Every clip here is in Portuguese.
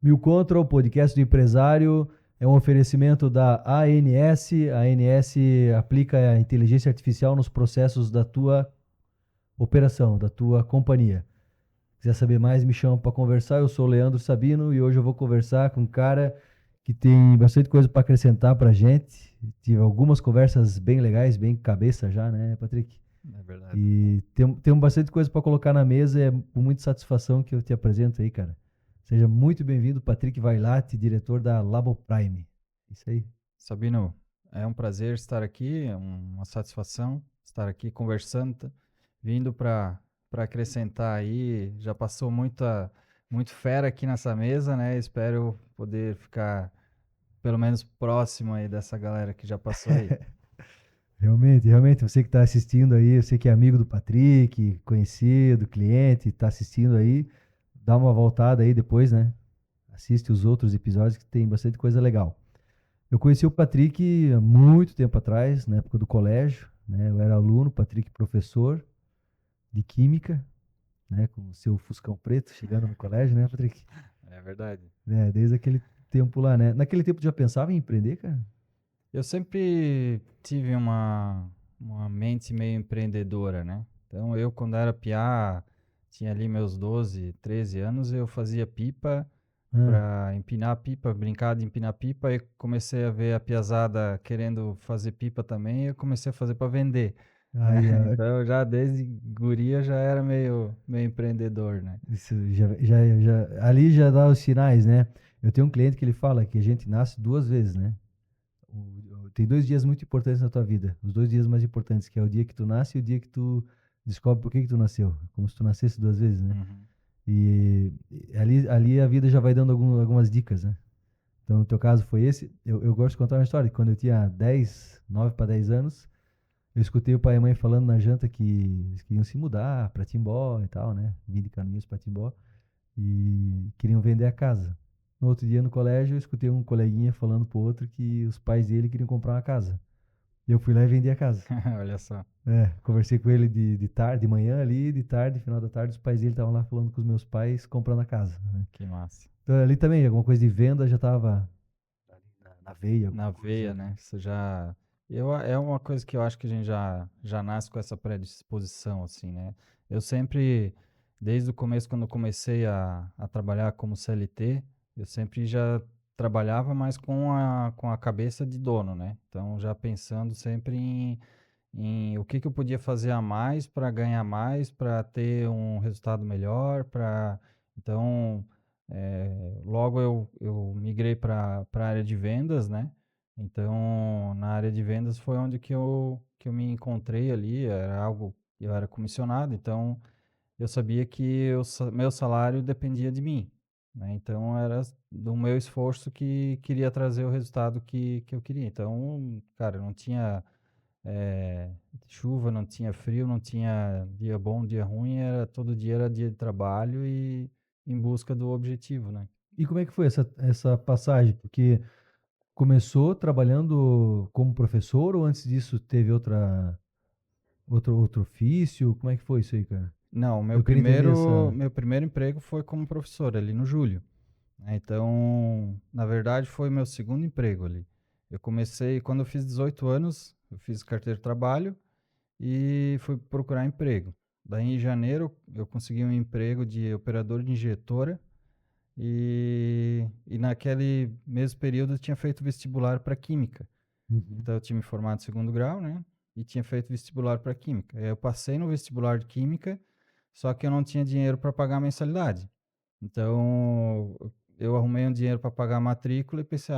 Mil Control, podcast do empresário, é um oferecimento da ANS. A ANS aplica a inteligência artificial nos processos da tua operação, da tua companhia. Se quiser saber mais, me chama para conversar. Eu sou o Leandro Sabino e hoje eu vou conversar com um cara que tem bastante coisa para acrescentar para a gente. Tive algumas conversas bem legais, bem cabeça já, né, Patrick? É verdade. E temos bastante coisa para colocar na mesa. É com muita satisfação que eu te apresento aí, cara. Seja muito bem-vindo, Patrick Vailate, diretor da Labo Prime. Isso aí. Sabino, é um prazer estar aqui, é uma satisfação estar aqui conversando, vindo para acrescentar aí. Já passou muito fera aqui nessa mesa, né? Espero poder ficar pelo menos próximo aí dessa galera que já passou aí. Realmente, você que está assistindo aí, eu sei que é amigo do Patrick, conhecido, cliente, está assistindo aí, dá uma voltada aí depois, né? Assiste os outros episódios que tem bastante coisa legal. Eu conheci o Patrick há muito tempo atrás, na época do colégio, né? Eu era aluno, Patrick professor de química, né? Com o seu Fuscão preto chegando no colégio, né, Patrick? É verdade. Desde aquele tempo lá, né? Naquele tempo tu já pensava em empreender, cara? Eu sempre tive uma mente meio empreendedora, né? Então, eu, quando era piá, tinha ali meus 12, 13 anos, eu fazia pipa Ah, para empinar pipa, brincar de empinar pipa, e comecei a ver a piazada querendo fazer pipa também, e eu comecei a fazer para vender, né? aí, ó, Então, já desde guria já era meio empreendedor, né? isso ali já dá os sinais, né? Eu tenho um cliente que ele fala que a gente nasce duas vezes, né? Tem 2 dias muito importantes na tua vida. Os 2 dias mais importantes, que é o dia que tu nasce e o dia que tu descobre por que tu nasceu. Como se tu nascesse 2 vezes, né? Uhum. E ali a vida já vai dando algumas dicas, né? Então, no teu caso foi esse. Eu gosto de contar uma história. Quando eu tinha 10, 9 para 10 anos, eu escutei o pai e a mãe falando na janta que eles queriam se mudar para Timbó e tal, né? Vim de Caminhos para Timbó e queriam vender a casa. No outro dia no colégio, eu escutei um coleguinha falando pro outro que os pais dele queriam comprar uma casa. E eu fui lá e vendi a casa. Olha só, Conversei com ele de tarde, de manhã ali, de tarde, final da tarde, os pais dele estavam lá falando com os meus pais comprando a casa, né? que massa. Então ali também, alguma coisa de venda já estava na veia, alguma Na coisa, veia, né? né? Isso já. É uma coisa que eu acho que a gente já nasce com essa predisposição, assim, né? Eu sempre, desde o começo, quando eu comecei a trabalhar como CLT, eu sempre já trabalhava mais com a cabeça de dono, né? Então, já pensando sempre em o que eu podia fazer a mais para ganhar mais, para ter um resultado melhor, para. Então, logo eu migrei para a área de vendas, né? Então, na área de vendas foi onde que eu me encontrei ali, eu era comissionado, então eu sabia que meu salário dependia de mim, né? Então, era do meu esforço que queria trazer o resultado que eu queria. Então, cara, não tinha eh, chuva, não tinha frio, não tinha dia bom, dia ruim, todo dia era dia de trabalho e em busca do objetivo, né? E como é que foi essa passagem? Porque começou trabalhando como professor ou antes disso teve outro ofício? Como é que foi isso aí, cara? Não, Eu queria entender essa. meu primeiro emprego foi como professor ali no Júlio, né? Então, na verdade, foi meu segundo emprego ali. Eu comecei, quando eu fiz 18 anos, eu fiz carteira de trabalho e fui procurar emprego. Daí, em janeiro, eu consegui um emprego de operador de injetora e naquele mesmo período eu tinha feito vestibular para química. Uhum. Então, eu tinha me formado em segundo grau, né? E tinha feito vestibular para química. Aí eu passei no vestibular de química, só que eu não tinha dinheiro para pagar a mensalidade. Então, eu arrumei um dinheiro para pagar a matrícula e pensei,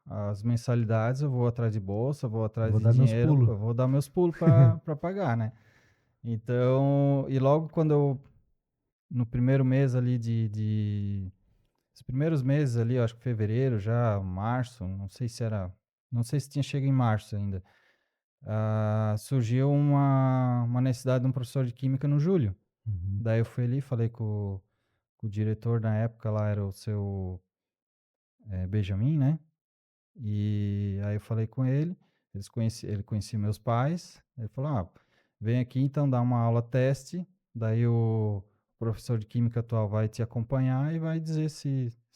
as mensalidades eu vou atrás de bolsa, vou Eu atrás vou de dar meus dinheiro, pulos. eu vou dar meus pulos para pagar, né? Então, e logo quando no primeiro mês ali os primeiros meses ali, eu acho que fevereiro, já março, não sei se tinha chegado em março ainda, surgiu uma necessidade de um professor de química no Júlio. Uhum. Daí eu fui ali, falei com o diretor na época lá, era o seu Benjamin, né? E aí eu falei com ele, ele conhecia meus pais, ele falou, vem aqui então dar uma aula teste, daí o professor de química atual vai te acompanhar e vai dizer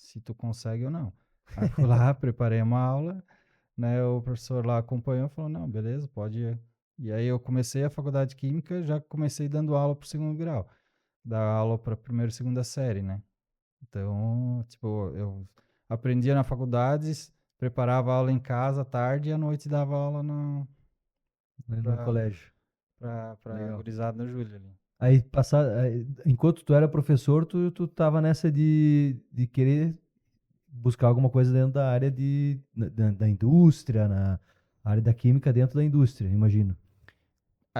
se tu consegue ou não. Aí fui lá, preparei uma aula, né? O professor lá acompanhou, falou, não, beleza, pode ir. E aí eu comecei a faculdade de Química, já comecei dando aula para o segundo grau, dar aula para a primeira e segunda série, né? Então, tipo, eu aprendia na faculdade, preparava aula em casa à tarde e à noite dava aula no, No pra, colégio. pra Legal. gurizada no Júlio ali. Aí, enquanto tu era professor, tu tava nessa de querer buscar alguma coisa dentro da área da indústria, na área da química dentro da indústria, imagino.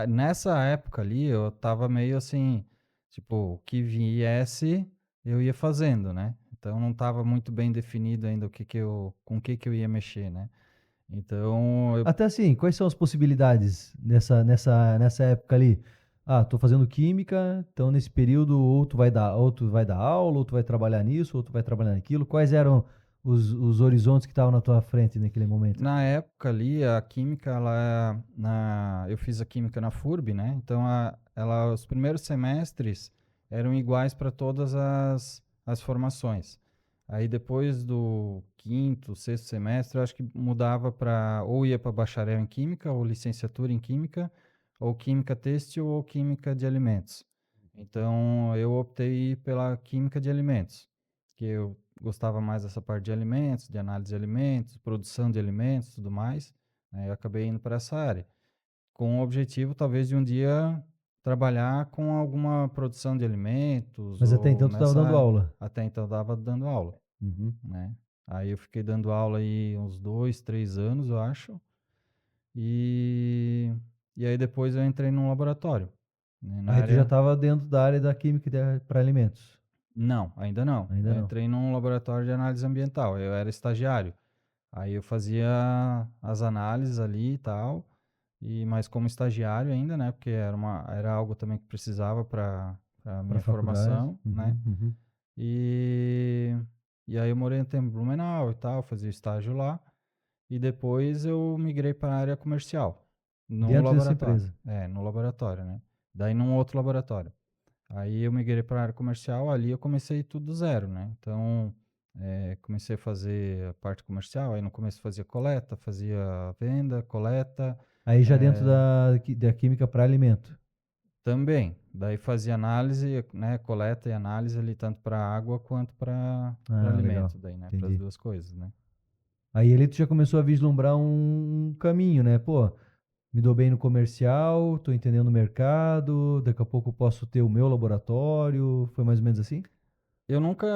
Nessa época ali, eu tava meio assim, tipo, o que viesse, eu ia fazendo, né? Então não tava muito bem definido ainda com o que eu ia mexer, né? Então, Até assim, quais são as possibilidades nessa época ali? Ah, tô fazendo química, então nesse período ou tu vai dar aula, ou tu vai trabalhar nisso, ou tu vai trabalhar naquilo. Quais eram os horizontes que estavam na tua frente naquele momento? na época ali, a química, eu fiz a química na FURB, né? Então, os primeiros semestres eram iguais para todas as formações. Aí, depois do quinto, sexto semestre, eu acho que mudava para, ou ia para bacharel em química, ou licenciatura em química, ou química têxtil, ou química de alimentos. Então, eu optei pela química de alimentos, que eu gostava mais dessa parte de alimentos, de análise de alimentos, produção de alimentos, tudo mais. Aí eu acabei indo para essa área, com o objetivo talvez de um dia trabalhar com alguma produção de alimentos Mas até ou então tu estava nessa dando área. aula. Até então eu dava dando aula, Uhum. né? Aí eu fiquei dando aula aí uns 2, 3 anos, eu acho. E, e aí depois eu entrei num laboratório, né, na Aí tu já área. estava dentro da área da química para alimentos. Não, ainda não. Ainda Eu não. entrei num laboratório de análise ambiental. Eu era estagiário. Aí eu fazia as análises ali e tal, mas como estagiário ainda, né? Porque era algo também que precisava para a Para minha faculdade. formação, né? Uhum, uhum. E, e aí eu morei um tempo em Blumenau e tal, fazia estágio lá. E depois eu migrei para a área comercial, no Dentro dessa laboratório. empresa. É, no laboratório, né? Daí num outro laboratório. Aí eu migrei para a área comercial, ali eu comecei tudo do zero, né? Então, comecei a fazer a parte comercial, aí no começo fazia coleta, fazia venda, coleta, Aí já dentro eh, da química para alimento. também. Daí fazia análise, né? Coleta e análise ali, tanto para água quanto para Ah, legal. alimento, daí, né? Para as Entendi. duas coisas, né? Aí ali tu já começou a vislumbrar um caminho, né? Pô, me dou bem no comercial, tô entendendo o mercado, daqui a pouco eu posso ter o meu laboratório. Foi mais ou menos assim? Eu nunca.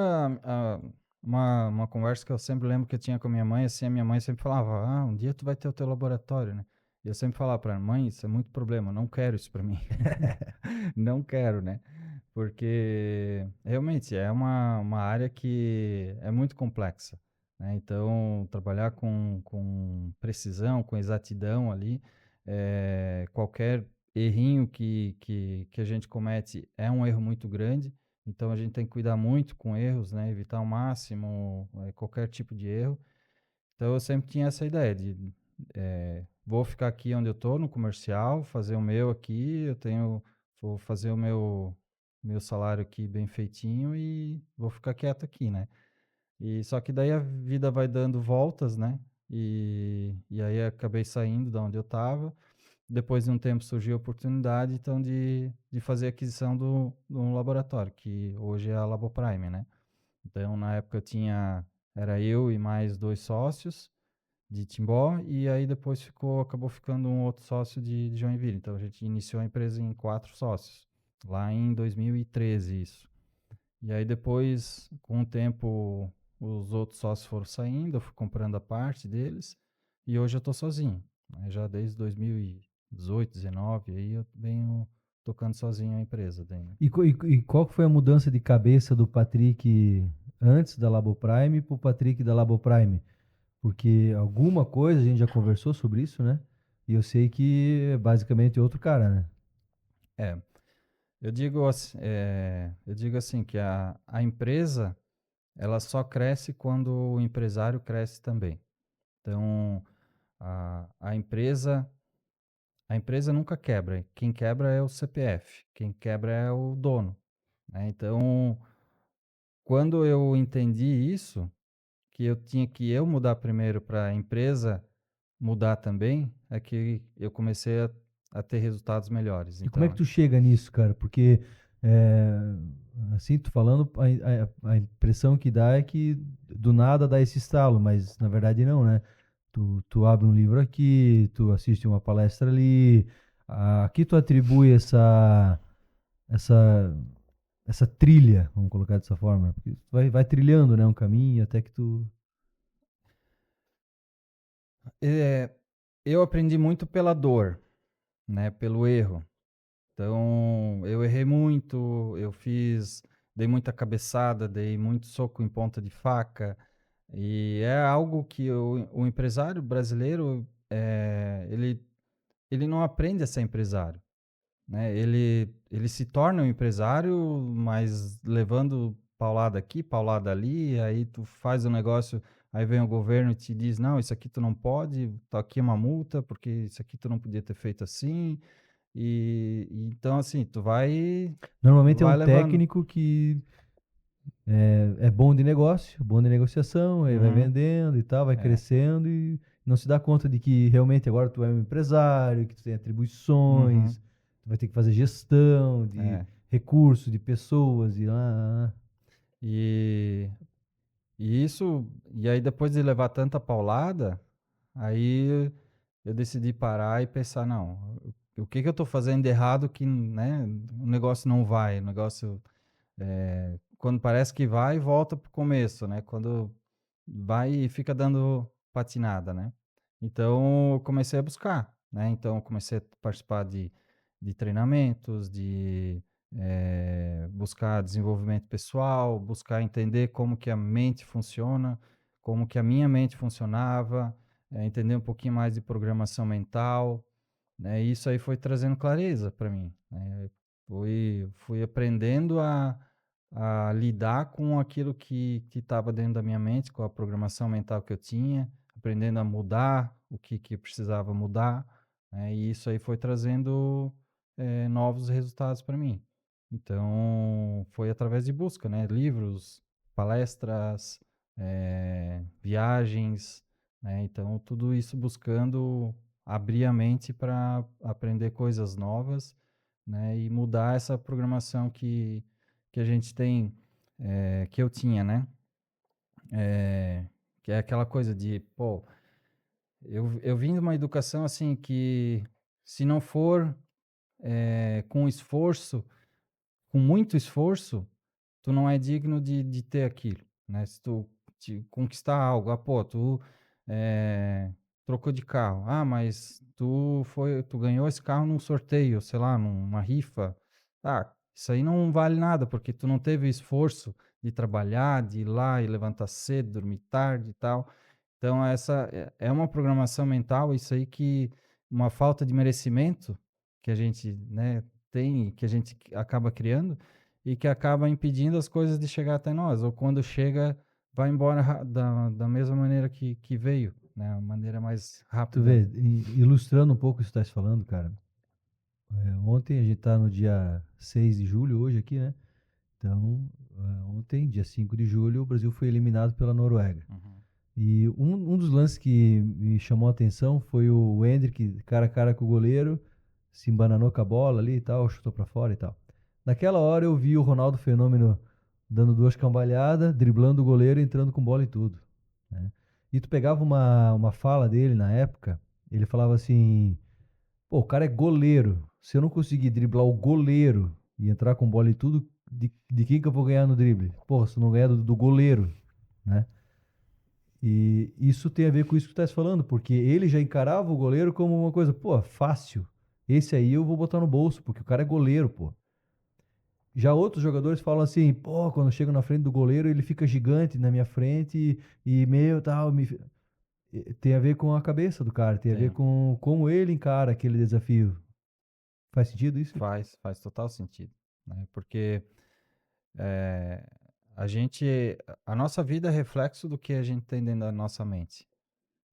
ah, uma conversa que eu sempre lembro que eu tinha com a minha mãe, assim, a minha mãe sempre falava: Ah, um dia tu vai ter o teu laboratório, né? E eu sempre falava para ela: Mãe, isso é muito problema, não quero isso para mim. Não quero, né? Porque realmente é uma área que é muito complexa, né? Então, trabalhar com precisão, com exatidão ali, qualquer errinho que a gente comete é um erro muito grande. Então, a gente tem que cuidar muito com erros, né? Evitar ao máximo qualquer tipo de erro. Então, eu sempre tinha essa ideia de vou ficar aqui onde eu estou, no comercial, fazer o meu aqui, vou fazer o meu salário aqui bem feitinho e vou ficar quieto aqui, né? E só que daí a vida vai dando voltas, né? E aí acabei saindo da onde eu estava. Depois de um tempo surgiu a oportunidade, então, de fazer a aquisição de um laboratório, que hoje é a Laboprime, né? Então, na época era eu e mais 2 sócios de Timbó, e aí depois acabou ficando um outro sócio de Joinville. Então a gente iniciou a empresa em 4 sócios, lá em 2013 isso. E aí depois, com o tempo, os outros sócios foram saindo, eu fui comprando a parte deles, e hoje eu estou sozinho, né? Já desde 2018, 19, aí eu venho tocando sozinho a empresa daí, né? E qual que foi a mudança de cabeça do Patrick antes da Laboprime pro Patrick da Laboprime? Porque alguma coisa a gente já conversou sobre isso, né? E eu sei que é basicamente outro cara, né? É, eu digo assim que a empresa ela só cresce quando o empresário cresce também. Então, a empresa nunca quebra. Quem quebra é o CPF, quem quebra é o dono, né? Então, quando eu entendi isso, que eu tinha que eu mudar primeiro para a empresa mudar também, é que eu comecei a ter resultados melhores. E como é que Então, tu chega nisso, cara? Porque, é, assim, tu falando, a impressão que dá é que do nada dá esse estalo, mas na verdade não, né? Tu abre um livro aqui, tu assiste uma palestra ali, aqui tu atribui essa, essa trilha, vamos colocar dessa forma, porque tu vai trilhando, né, um caminho até que tu... eh, eu aprendi muito pela dor, né, pelo erro. Então, eu errei muito, dei muita cabeçada, dei muito soco em ponta de faca, e é algo que o empresário brasileiro, ele não aprende a ser empresário, né? Ele se torna um empresário, mas levando paulada aqui, paulada ali, aí tu faz o negócio, aí vem o governo e te diz, não, isso aqui tu não pode, tá aqui uma multa, porque isso aqui tu não podia ter feito assim, e então assim, tu Normalmente é um vai levando. técnico que é bom de negócio, bom de negociação, aí vai Uhum, vendendo e tal, vai é, crescendo e não se dá conta de que realmente agora tu é um empresário, que tu tem uhum, atribuições, tu vai ter que fazer gestão de é. recursos, de pessoas e lá. E, e aí depois de levar tanta paulada, aí eu decidi parar e pensar, não, o que que eu tô fazendo de errado que, né, o negócio não vai, o negócio, quando parece que vai, volta pro começo, né, quando vai e fica dando patinada, né. Então eu comecei a buscar, né, então eu comecei a participar de treinamentos, buscar desenvolvimento pessoal, buscar entender como que a mente funciona, como que a minha mente funcionava, entender um pouquinho mais de programação mental, né, e isso aí foi trazendo clareza para mim, né. Fui aprendendo a lidar com aquilo que estava dentro da minha mente, com a programação mental que eu tinha, aprendendo a mudar o que precisava mudar, né, e isso aí foi trazendo, novos resultados para mim. Então, foi através de busca, né, livros, palestras, viagens, né, então tudo isso buscando abrir a mente para aprender coisas novas, né, e mudar essa programação que a gente tem, que eu tinha, né? Eh, que é aquela coisa de, pô, eu vim de uma educação assim que se não for, com esforço, com muito esforço, tu não é digno de ter aquilo, né? Se tu conquistar algo, pô, tu eh, trocou de carro, mas tu ganhou esse carro num sorteio, sei lá, numa rifa. Isso aí não vale nada, porque tu não teve esforço de trabalhar, de ir lá e levantar cedo, dormir tarde e tal. Então essa é uma programação mental, isso aí que uma falta de merecimento que a gente, né, tem, que a gente acaba criando e que acaba impedindo as coisas de chegar até nós, ou quando chega, vai embora da mesma maneira que veio, né, a maneira mais Tu rápida. vê, ilustrando um pouco o que tu estás falando, cara, ontem a gente tá no dia 6 de julho, hoje aqui, né? Então, ontem, dia 5 de julho, o Brasil foi eliminado pela Noruega. Uhum, E um dos lances que me chamou a atenção foi o Endrick, cara a cara com o goleiro, se embananou com a bola ali e tal, chutou pra fora e tal. Naquela hora eu vi o Ronaldo Fenômeno dando duas cambalhadas, driblando o goleiro, entrando com bola e tudo, né? E tu pegava uma fala dele na época, ele falava assim, pô, o cara é goleiro, se eu não conseguir driblar o goleiro e entrar com bola e tudo, de quem que eu vou ganhar no drible? Porra, se eu não ganhar do goleiro, né? E isso tem a ver com isso que tu estás falando, porque ele já encarava o goleiro como uma coisa, pô, fácil. Esse aí eu vou botar no bolso, porque o cara é goleiro, pô. Já outros jogadores falam assim, pô, quando chego na frente do goleiro, ele fica gigante na minha frente e meu tal. Tem a ver com a cabeça do cara, tem a ver tem, com como ele encara aquele desafio. Faz sentido isso? faz total sentido, né, porque eh, a nossa vida é reflexo do que a gente tem dentro da nossa mente.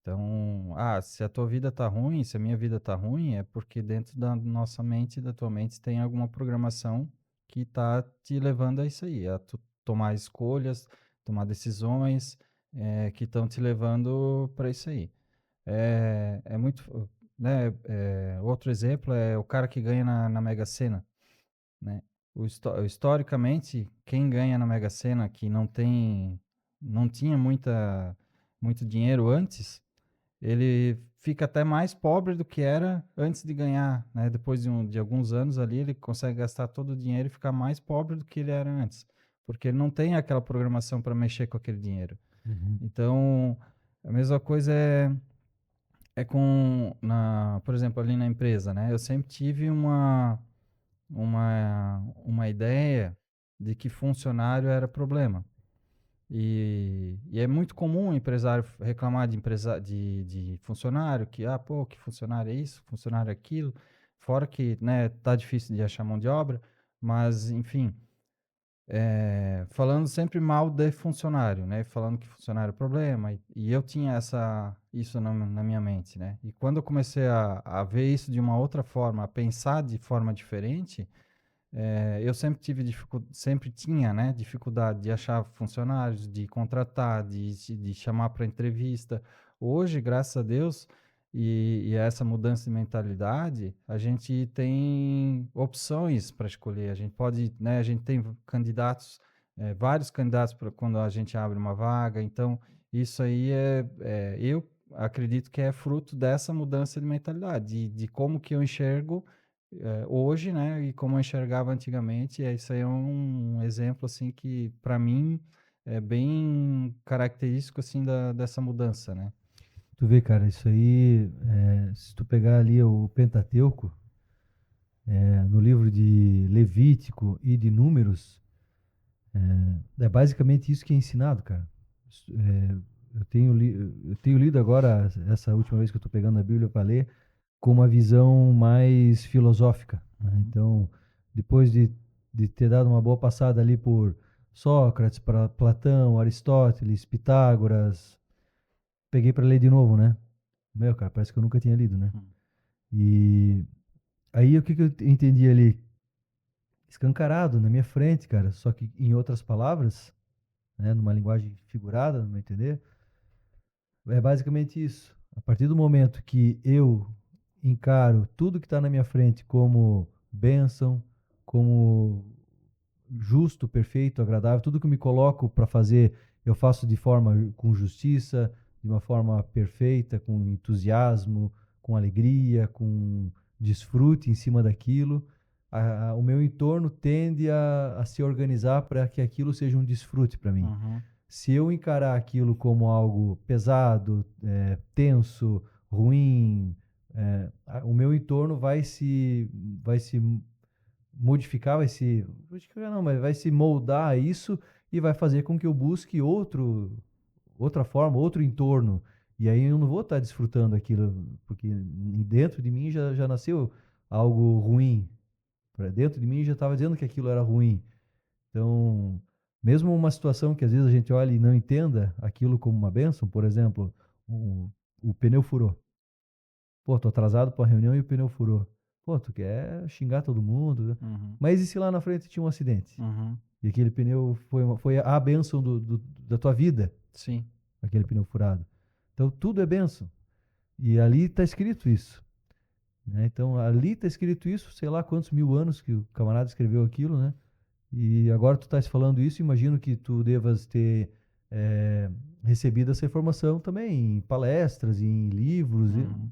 Então, se a tua vida tá ruim, se a minha vida tá ruim, é porque dentro da nossa mente, da tua mente, tem alguma programação que tá te levando a isso aí, tomar escolhas, tomar decisões, que estão te levando para isso aí. É muito, né? Outro exemplo é o cara que ganha na Mega Sena, né? Historicamente, quem ganha na Mega Sena que não tinha muito dinheiro antes, ele fica até mais pobre do que era antes de ganhar, né? Depois de alguns anos ali, ele consegue gastar todo o dinheiro e ficar mais pobre do que ele era antes, porque ele não tem aquela programação para mexer com aquele dinheiro. Uhum. Então, a mesma coisa por exemplo, ali na empresa, né? Eu sempre tive uma ideia de que funcionário era problema. E é muito comum o empresário reclamar de funcionário, que funcionário é isso, funcionário é aquilo, fora que, né, tá difícil de achar mão de obra, mas, enfim, falando sempre mal de funcionário, né, falando que funcionário é problema, e eu tinha isso na minha mente, né, e quando eu comecei a ver isso de uma outra forma, a pensar de forma diferente, eu sempre tinha, né, dificuldade de achar funcionários, de contratar, de chamar para entrevista. Hoje, graças a Deus, e a essa mudança de mentalidade, a gente tem opções para escolher. A gente pode, né, a gente tem vários candidatos para quando a gente abre uma vaga. Então, isso aí eu acredito que é fruto dessa mudança de mentalidade, de como que eu enxergo hoje, né, e como eu enxergava antigamente, isso aí é um exemplo, assim, que para mim é bem característico, assim, dessa mudança, né? Tu vê, cara, isso aí, se tu pegar ali o Pentateuco, no livro de Levítico e de Números, é basicamente isso que é ensinado, cara. É, eu tenho lido agora, essa última vez que eu estou pegando a Bíblia para ler, com uma visão mais filosófica, né? Uhum. Então, depois de ter dado uma boa passada ali por Sócrates, para Platão, Aristóteles, Pitágoras, peguei para ler de novo, né? Meu, cara, parece que eu nunca tinha lido, né? Uhum. E aí o que que eu entendi ali? Escancarado na minha frente, cara, só que em outras palavras, né, numa linguagem figurada, no meu entender, é basicamente isso. A partir do momento que eu encaro tudo que está na minha frente como bênção, como justo, perfeito, agradável, tudo que eu me coloco para fazer, eu faço de forma com justiça, de uma forma perfeita, com entusiasmo, com alegria, com desfrute em cima daquilo. O meu entorno tende a se organizar para que aquilo seja um desfrute para mim. Uhum. Se eu encarar aquilo como algo pesado, tenso, ruim, o meu entorno vai se modificar, modificar não, mas vai se moldar a isso e vai fazer com que eu busque outra forma, outro entorno. E aí eu não vou estar desfrutando aquilo, porque dentro de mim já nasceu algo ruim. Dentro de mim já estava dizendo que aquilo era ruim. Então, mesmo uma situação que às vezes a gente olha e não entenda aquilo como uma bênção, por exemplo, o, o pneu furou. Pô, tô atrasado para a reunião e o pneu furou. Pô, tu quer xingar todo mundo, né? Uhum. Mas e se lá na frente tinha um acidente? Uhum. E aquele pneu foi a bênção da tua vida, Sim. aquele pneu furado. Então, tudo é bênção. E ali está escrito isso, né? Então, ali está escrito isso, sei lá quantos mil anos que o camarada escreveu aquilo, né? E agora tu estás falando isso, imagino que tu devas ter recebido essa informação também em palestras, em livros, Uhum.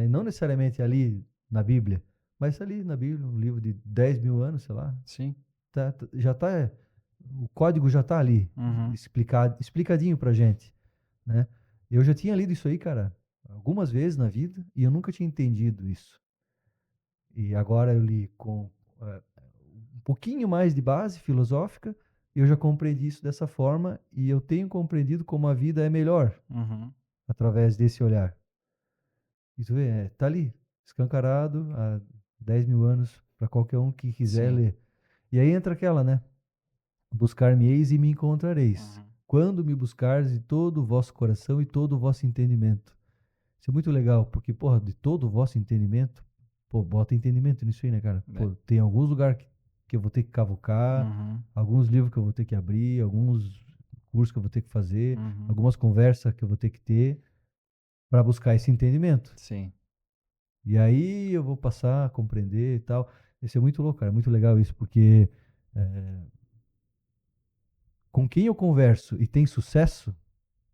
não necessariamente ali na Bíblia, mas ali na Bíblia, um livro de 10 mil anos, sei lá, Sim. já está, o código já está ali, Uhum. explicadinho pra gente, né? Eu já tinha lido isso aí, cara, algumas vezes na vida e eu nunca tinha entendido isso. E agora eu li com um pouquinho mais de base filosófica, eu já compreendi isso dessa forma e eu tenho compreendido como a vida é melhor Uhum. através desse olhar. E tu vê, tá ali, escancarado há 10 mil anos para qualquer um que quiser Sim. ler. E aí entra aquela, né? Buscar-me-eis e me encontrareis. Uhum. Quando me buscares de todo o vosso coração e todo o vosso entendimento. Isso é muito legal, porque, porra, de todo o vosso entendimento, pô, bota entendimento nisso aí, né, cara? É. Pô, tem alguns lugares que que eu vou ter que cavucar, Uhum. alguns livros que eu vou ter que abrir, alguns cursos que eu vou ter que fazer, Uhum. algumas conversas que eu vou ter que ter para buscar esse entendimento. Sim. E aí eu vou passar a compreender e tal. Isso é muito louco, cara, é muito legal isso, porque eh, com quem eu converso e tem sucesso,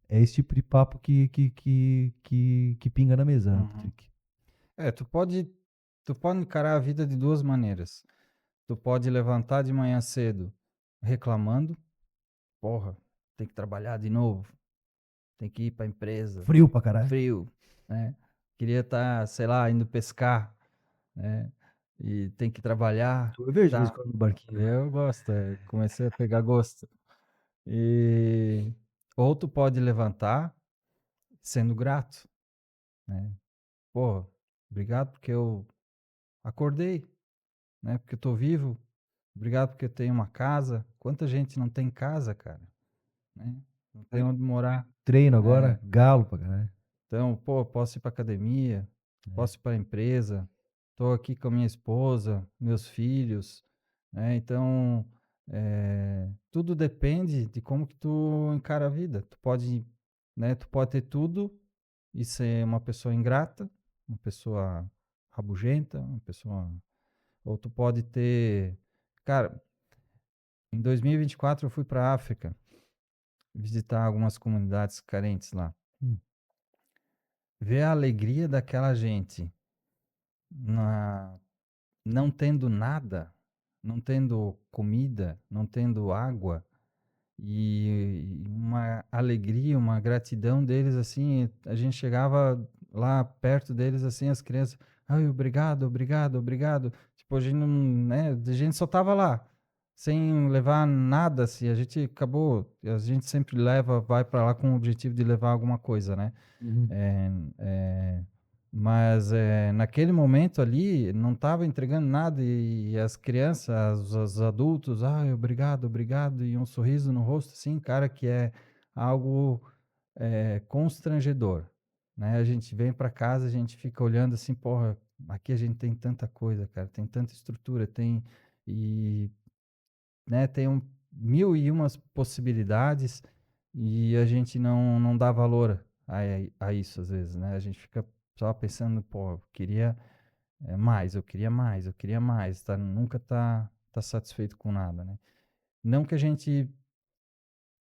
é esse tipo de papo que pinga na mesa, Uhum. Patrick. Tu pode encarar a vida de duas maneiras. Tu pode levantar de manhã cedo reclamando, porra, tem que trabalhar de novo, tem que ir pra empresa, Frio pra caralho. frio, né? Queria estar, sei lá, indo pescar, né? E tem que trabalhar, Eu vejo de vez em tá? quando no barquinho lá. Eu gosto, comecei a pegar gosto. E ou tu pode levantar sendo grato, né? Pô, obrigado porque eu acordei, né? Porque eu tô vivo. Obrigado porque eu tenho uma casa. Quanta gente não tem casa, cara, né? Não tem onde morar. Treino É. agora, galo pra caralho. Então, pô, posso ir pra academia, É. posso ir pra empresa, tô aqui com a minha esposa, meus filhos, né? Então, tudo depende de como que tu encara a vida. Tu pode, né? Tu pode ter tudo e ser uma pessoa ingrata, uma pessoa rabugenta, uma pessoa. Ou tu pode ter. Cara, em 2024 eu fui para a África visitar algumas comunidades carentes lá. Hum. Ver a alegria daquela gente na, não tendo nada, não tendo comida, não tendo água, e uma alegria, uma gratidão deles, assim, a gente chegava lá perto deles, assim, as crianças, ai, obrigado, obrigado, obrigado. Tipo, a gente não, né, a gente só tava lá, sem levar nada, assim, a gente acabou, a gente sempre leva, vai para lá com o objetivo de levar alguma coisa, né? Uhum. É, é, mas naquele momento ali não estava entregando nada e as crianças, os adultos, obrigado, obrigado, e um sorriso no rosto, assim, cara, que é algo constrangedor, né? A gente vem para casa, a gente fica olhando assim, porra, aqui a gente tem tanta coisa, cara, tem tanta estrutura, e, né, tem mil e umas possibilidades e a gente não dá valor a isso às vezes, né? A gente fica só pensando, pô, eu queria mais, eu queria mais, eu queria mais, tá? Nunca tá satisfeito com nada, né? Não que a gente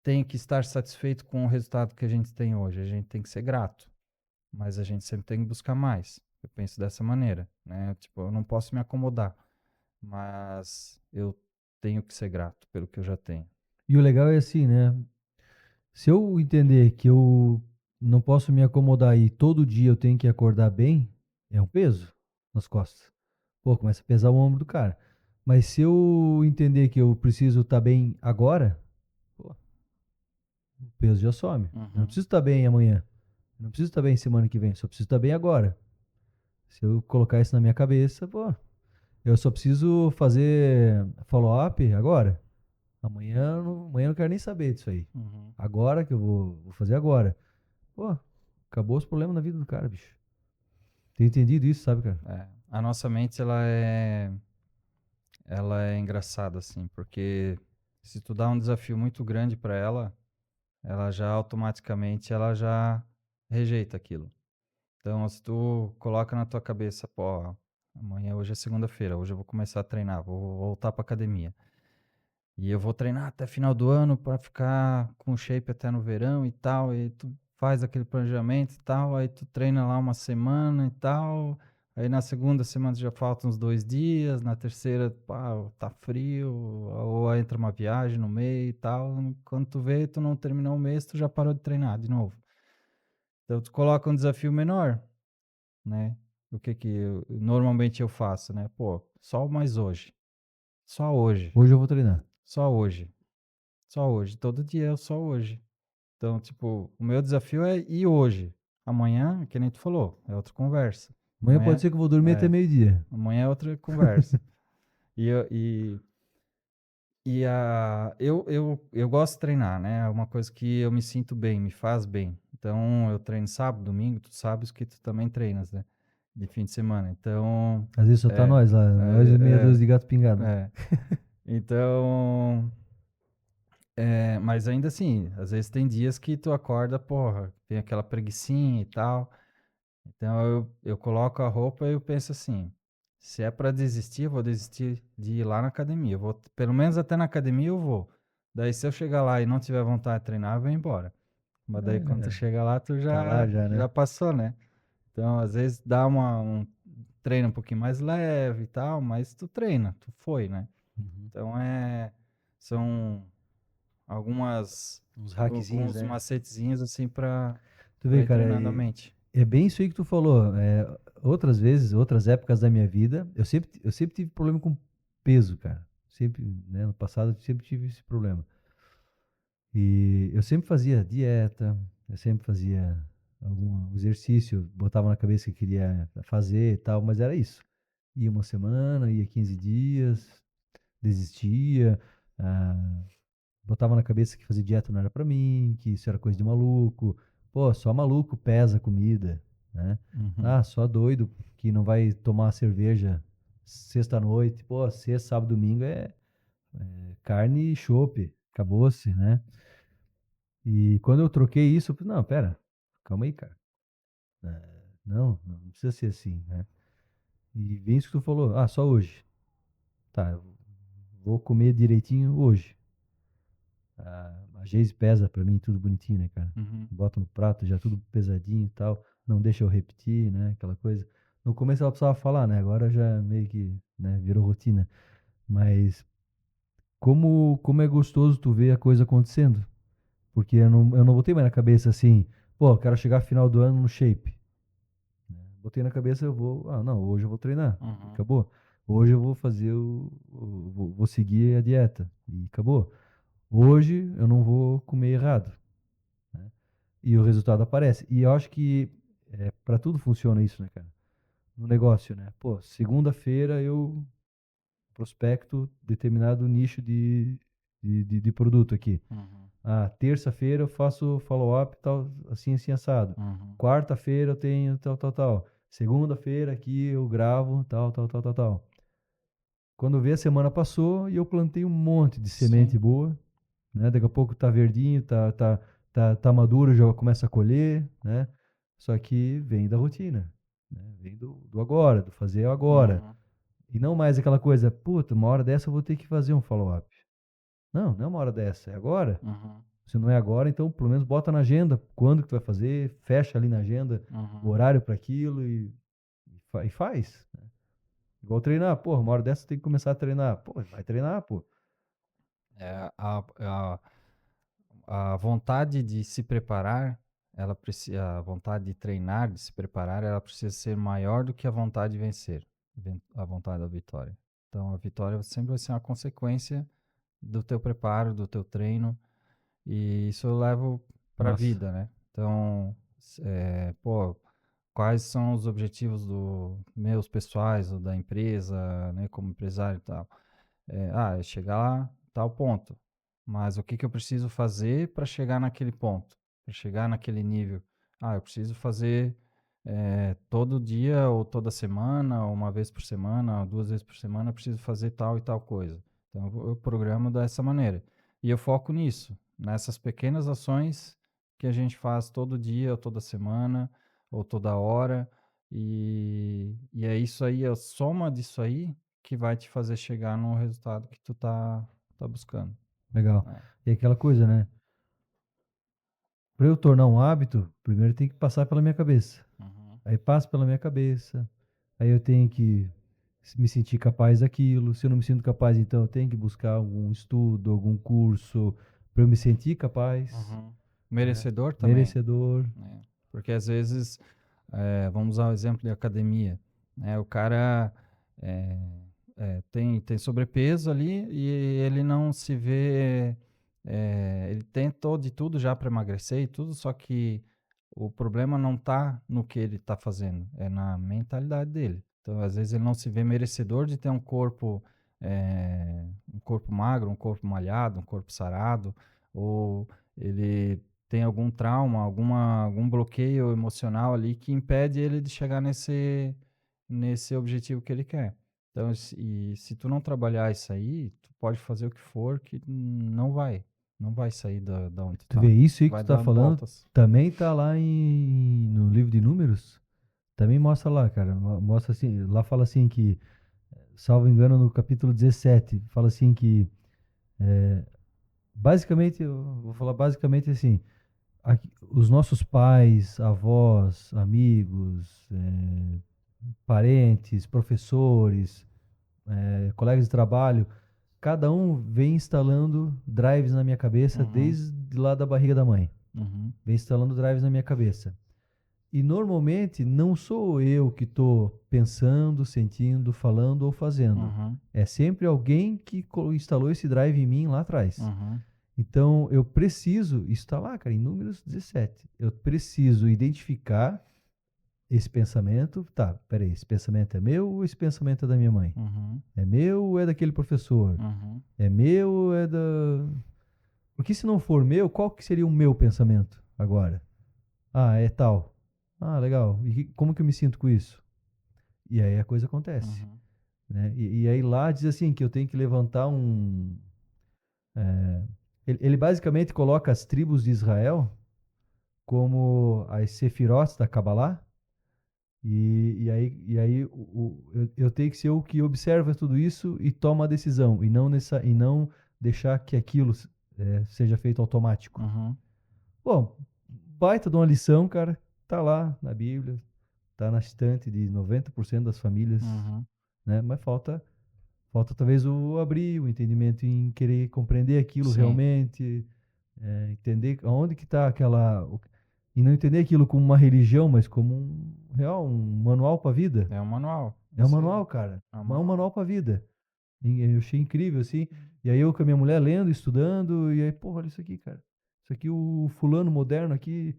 tenha que estar satisfeito com o resultado que a gente tem hoje, a gente tem que ser grato, mas a gente sempre tem que buscar mais. Eu penso dessa maneira, né? Tipo, eu não posso me acomodar, mas eu tenho que ser grato pelo que eu já tenho. E o legal é assim, né? Se eu entender que eu não posso me acomodar e todo dia eu tenho que acordar bem, é um peso nas costas. Pô, começa a pesar o ombro do cara. Mas se eu entender que eu preciso estar bem agora, pô, o peso já some. Eu não Uhum. preciso estar bem amanhã. Eu não preciso estar bem semana que vem. Só preciso estar bem agora. Se eu colocar isso na minha cabeça, pô, eu só preciso fazer follow-up agora. Amanhã eu não quero nem saber disso aí. Uhum. Agora que eu vou fazer agora. Pô, acabou os problemas na vida do cara, bicho. Tem entendido isso, sabe, cara? A nossa mente ela é engraçada assim, porque se tu dá um desafio muito grande para ela, ela já automaticamente ela já rejeita aquilo. Então, se tu coloca na tua cabeça, pô, amanhã hoje é segunda-feira, hoje eu vou começar a treinar, vou voltar para academia. E eu vou treinar até final do ano para ficar com shape até no verão e tal. E tu faz aquele planejamento e tal. Aí tu treina lá uma semana e tal. Aí na segunda semana já faltam uns 2 dias. Na terceira, pá, tá frio. Ou entra uma viagem no meio e tal. Quando tu vê, tu não terminou o mês, tu já parou de treinar de novo. Então tu coloca um desafio menor, né? O que que normalmente eu faço, né? Pô, só mais hoje. Só hoje. Hoje eu vou treinar. Só hoje. Só hoje. Todo dia é só hoje. Então, tipo, o meu desafio é ir hoje. Amanhã, que nem tu falou, é outra conversa. Amanhã pode Amanhã ser que eu vou dormir até é, meio-dia. amanhã é outra conversa. E eu gosto de treinar, né? É uma coisa que eu me sinto bem, me faz bem. Então, eu treino sábado, domingo, tu sabes que tu também treinas, né? De fim de semana. Então, Às vezes só tá é, nós lá, nós e meia é, dúzia de gato pingado. é, é. Então, mas ainda assim, às vezes tem dias que tu acorda, porra, tem aquela preguicinha e tal. Então eu coloco a roupa e eu penso assim, se é pra desistir, eu vou desistir de ir lá na academia. Eu vou, pelo menos até na academia eu vou. Daí se eu chegar lá e não tiver vontade de treinar, eu vou embora. Mas daí quando tu É, chega lá, tu tá lá já, já né? passou, né? Então, às vezes dá um treino um pouquinho mais leve e tal, mas tu treina, tu foi, né? Uhum. Então são algumas, Uns hackzinhos, alguns né? macetezinhos assim Tu pra vê, ir cara, treinando a mente. é bem isso aí que tu falou. Outras vezes, outras épocas da minha vida, eu sempre tive problema com peso, cara. Sempre, né, no passado eu sempre tive esse problema. E eu sempre fazia dieta, eu sempre fazia algum exercício, botava na cabeça que queria fazer e tal, mas era isso. Ia uma semana, ia 15 dias, desistia, ah, botava na cabeça que fazer dieta não era pra mim, que isso era coisa de maluco. Pô, só maluco pesa comida, né? Uhum. Ah, só doido que não vai tomar cerveja sexta-noite. Pô, sexta, sábado, domingo é carne e chopp. Acabou-se, né? E quando eu troquei isso, eu falei, não, pera, calma aí, cara. Não precisa ser assim, né? E bem isso que tu falou. Ah, só hoje. Tá, eu vou comer direitinho hoje. A Geise pesa pra mim, tudo bonitinho, né, cara? Uhum. Bota no prato já tudo pesadinho e tal. Não deixa eu repetir, né? Aquela coisa. No começo ela precisava falar, né? Agora já meio que, né, virou rotina. Mas como é gostoso tu ver a coisa acontecendo. Porque eu não botei mais na cabeça assim, pô, eu quero chegar final do ano no shape. Botei na cabeça, não, hoje eu vou treinar. E Uhum. acabou. Hoje eu vou fazer vou seguir a dieta. E acabou. Hoje eu não vou comer errado, né? E o resultado aparece. E eu acho que para tudo funciona isso, né, cara? No negócio, né? Pô, segunda-feira eu prospecto determinado nicho de produto aqui. Uhum. Ah, terça-feira eu faço follow-up, tal, assim, assim, assado. Uhum. Quarta-feira eu tenho tal, tal, tal. Segunda-feira aqui eu gravo, tal, tal, tal, tal, tal. Quando vê, a semana passou e eu plantei um monte de semente Sim. boa, né? Daqui a pouco tá verdinho, tá maduro, já começa a colher, né? Só que vem da rotina, né? Vem do agora, do fazer agora. Uhum. E não mais aquela coisa, puta, uma hora dessa eu vou ter que fazer um follow-up. Não, não é uma hora dessa, é agora. Uhum. Se não é agora, então pelo menos bota na agenda quando que tu vai fazer, fecha ali na agenda o Uhum. horário para aquilo e faz. Igual treinar, pô, uma hora dessa tem que começar a treinar. Pô, vai treinar, pô. É, a vontade de se preparar, a vontade de treinar, de se preparar, ela precisa ser maior do que a vontade de vencer, a vontade da vitória. Então, a vitória sempre vai ser uma consequência do teu preparo, do teu treino, e isso eu levo para a Massa. vida, né? Então, pô, quais são os objetivos meus pessoais ou da empresa, né, como empresário e tal? É chegar lá, tal ponto. Mas o que que eu preciso fazer para chegar naquele ponto? Para chegar naquele nível? Eu preciso fazer todo dia ou toda semana, ou uma vez por semana, ou duas vezes por semana, eu preciso fazer tal e tal coisa. Então eu programo dessa maneira. E eu foco nisso, nessas pequenas ações que a gente faz todo dia, ou toda semana, ou toda hora. E é isso aí, é a soma disso aí que vai te fazer chegar no resultado que tu tá buscando, Legal. né? E aquela coisa, né? Para eu tornar um hábito, primeiro tem que passar pela minha cabeça. Uhum. Aí passa pela minha cabeça. Aí eu tenho que me sentir capaz daquilo. Se eu não me sinto capaz, então eu tenho que buscar algum estudo, algum curso para eu me sentir capaz, Uhum. né? Merecedor também, Merecedor. né? Porque às vezes, vamos usar o exemplo de academia, né? O cara é, tem sobrepeso ali e ele não se vê, ele tentou de tudo já para emagrecer e tudo, só que o problema não tá no que ele tá fazendo, é na mentalidade dele. Então, às vezes ele não se vê merecedor de ter um corpo magro, um corpo malhado, um corpo sarado, ou ele tem algum trauma, algum bloqueio emocional ali que impede ele de chegar nesse objetivo que ele quer. Então, se tu não trabalhar isso aí, tu pode fazer o que for que não vai sair da onde tu Tu vê tá. isso aí que Vai tu tá dar falando, voltas. também tá lá no livro de Números, também mostra lá, cara, mostra assim, lá fala assim que, salvo engano, no capítulo 17, fala assim que, basicamente, eu vou falar basicamente assim, os nossos pais, avós, amigos, parentes, professores, colegas de trabalho, cada um vem instalando drives na minha cabeça Uhum, desde lá da barriga da mãe. uhum, Vem instalando drives na minha cabeça. E normalmente não sou eu que estou pensando, sentindo, falando ou fazendo. uhum, É sempre alguém que instalou esse drive em mim lá atrás. uhum, Então eu preciso, isso está lá, cara, em números 17. Eu preciso identificar esse pensamento. Tá, peraí, esse pensamento é meu ou esse pensamento é da minha mãe? uhum, É meu ou é daquele professor? uhum, É meu ou é da. Porque se não for meu, qual que seria o meu pensamento agora? Ah, é tal. Ah, legal. E como que eu me sinto com isso? E aí a coisa acontece. uhum, Né? E aí lá diz assim que eu tenho que levantar um. Ele basicamente coloca as tribos de Israel como as sefirotes da Kabbalah. E aí eu tenho que ser o que observa tudo isso e toma a decisão. E não deixar que aquilo seja feito automático. uhum, Bom, baita de uma lição, cara. Tá lá na Bíblia, tá na estante de 90% das famílias, uhum. né? Mas falta talvez o abrir o entendimento em querer compreender aquilo Sim, realmente, entender aonde que tá e não entender aquilo como uma religião, mas como um manual para a vida. é um manual. É um Isso aí. manual, cara. É um É um manual. manual para a vida. E eu achei incrível, assim. E aí eu com a minha mulher lendo, estudando, e aí, pô, olha isso aqui, cara. Isso aqui o fulano moderno aqui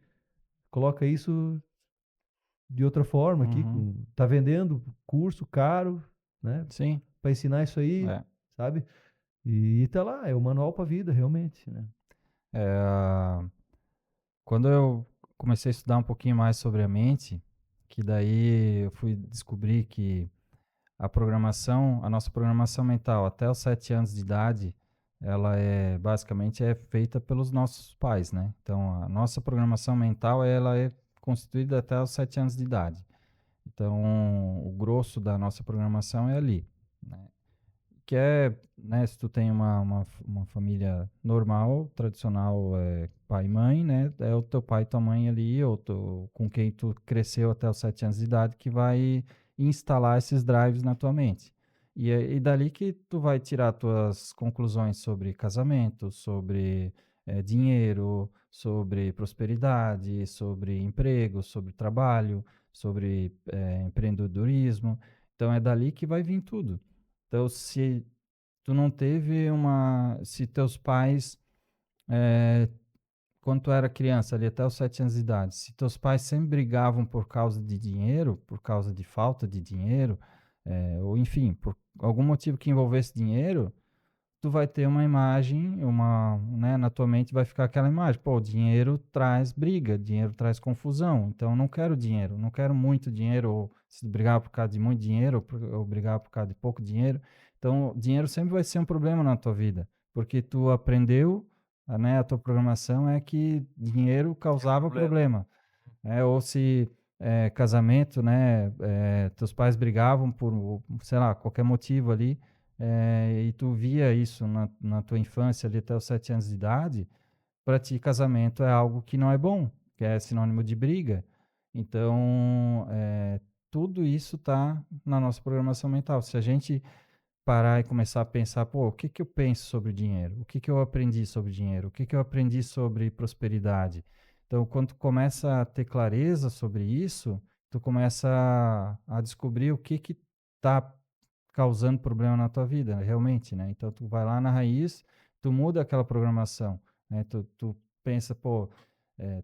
coloca isso de outra forma aqui, Uhum. tá vendendo curso caro, né, Sim, para ensinar isso aí, é. sabe? E tá lá, é o manual para a vida, realmente, né? É, quando eu comecei a estudar um pouquinho mais sobre a mente, que daí eu fui descobrir que a nossa programação mental até os 7 anos de idade, ela basicamente é feita pelos nossos pais, né? Então, a nossa programação mental, ela é constituída até os 7 anos de idade. Então, o grosso da nossa programação é ali, né? Que é, né, se tu tem uma família normal, tradicional, pai e mãe, né, é o teu pai e tua mãe ali, com quem tu cresceu até os 7 anos de idade, que vai instalar esses drives na tua mente. E dali que tu vai tirar tuas conclusões sobre casamento, sobre dinheiro, sobre prosperidade, sobre emprego, sobre trabalho, sobre empreendedorismo. Então é dali que vai vir tudo. Então, se tu não teve se teus pais, eh, quando tu era criança, ali até os 7 anos de idade, se teus pais sempre brigavam por causa de dinheiro, por causa de falta de dinheiro, ou enfim, por algum motivo que envolvesse dinheiro, tu vai ter uma imagem, né, na tua mente vai ficar aquela imagem, pô, dinheiro traz briga, dinheiro traz confusão, então eu não quero dinheiro, não quero muito dinheiro, ou se brigar por causa de muito dinheiro, ou brigar por causa de pouco dinheiro, então dinheiro sempre vai ser um problema na tua vida, porque tu aprendeu, né, a tua programação é que dinheiro É causava problema. problema, ou se casamento, né, teus pais brigavam por, sei lá, qualquer motivo ali, e tu via isso na tua infância ali até os 7 anos de idade, para ti casamento é algo que não é bom, que é sinônimo de briga. Então, tudo isso está na nossa programação mental. Se a gente parar e começar a pensar, pô, o que que eu penso sobre dinheiro? O que que eu aprendi sobre dinheiro? O que que eu aprendi sobre prosperidade? Então, quando tu começa a ter clareza sobre isso, tu começa a descobrir o que que está causando problema na tua vida, realmente, né? Então, tu vai lá na raiz, tu muda aquela programação, né? Tu pensa, pô,